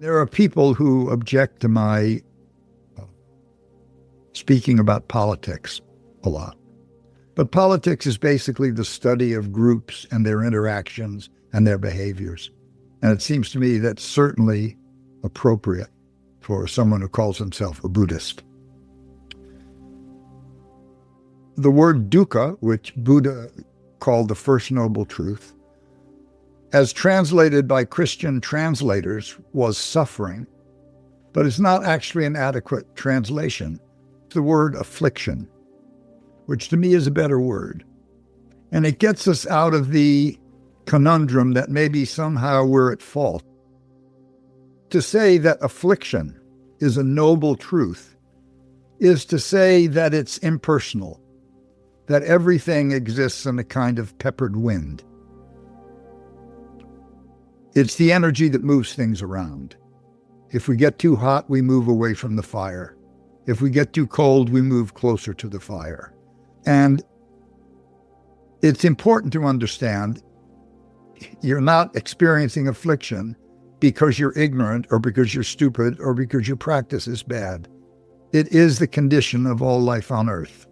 There are people who object to my speaking about politics a lot. But politics is basically the study of groups and their interactions and their behaviors. And it seems to me that's certainly appropriate for someone who calls himself a Buddhist. The word dukkha, which Buddha called the first noble truth, as translated by Christian translators, was suffering, but it's not actually an adequate translation. It's the word affliction, which to me is a better word. And it gets us out of the conundrum that maybe somehow we're at fault. To say that affliction is a noble truth is to say that it's impersonal, that everything exists in a kind of peppered wind. It's the energy that moves things around. If we get too hot, we move away from the fire. If we get too cold, we move closer to the fire. And it's important to understand you're not experiencing affliction because you're ignorant or because you're stupid or because your practice is bad. It is the condition of all life on earth.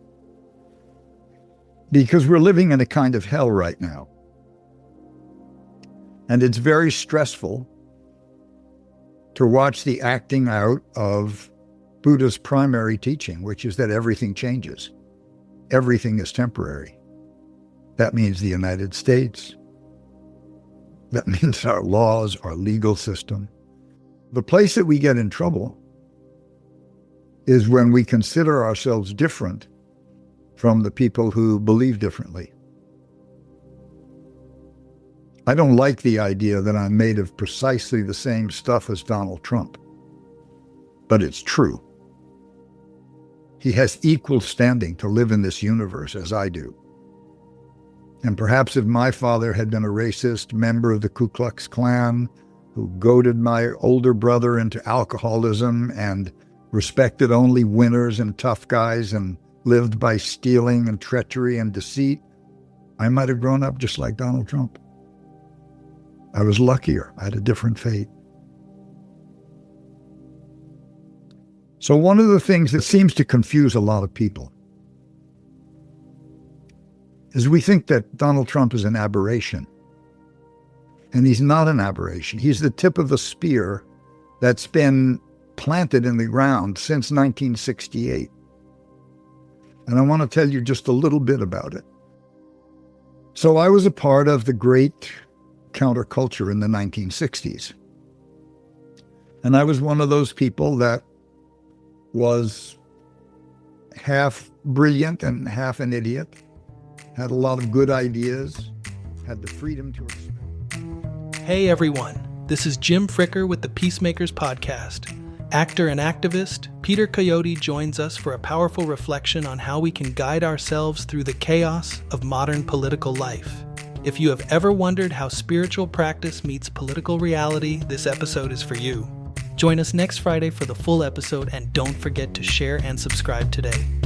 Because we're living in a kind of hell right now. And it's very stressful to watch the acting out of Buddha's primary teaching, which is that everything changes. Everything is temporary. That means the United States. That means our laws, our legal system. The place that we get in trouble is when we consider ourselves different from the people who believe differently. I don't like the idea that I'm made of precisely the same stuff as Donald Trump, but it's true. He has equal standing to live in this universe as I do. And perhaps if my father had been a racist member of the Ku Klux Klan who goaded my older brother into alcoholism and respected only winners and tough guys and lived by stealing and treachery and deceit, I might have grown up just like Donald Trump. I was luckier. I had a different fate. So one of the things that seems to confuse a lot of people is we think that Donald Trump is an aberration. And he's not an aberration. He's the tip of a spear that's been planted in the ground since 1968. And I want to tell you just a little bit about it. So I was a part of the great counterculture in the 1960s. And I was one of those people that was half brilliant and half an idiot, had a lot of good ideas, had the freedom to experiment. Hey everyone, this is Jim Fricker with the Peacemakers Podcast. Actor and activist Peter Coyote joins us for a powerful reflection on how we can guide ourselves through the chaos of modern political life. If you have ever wondered how spiritual practice meets political reality, this episode is for you. Join us next Friday for the full episode, and don't forget to share and subscribe today.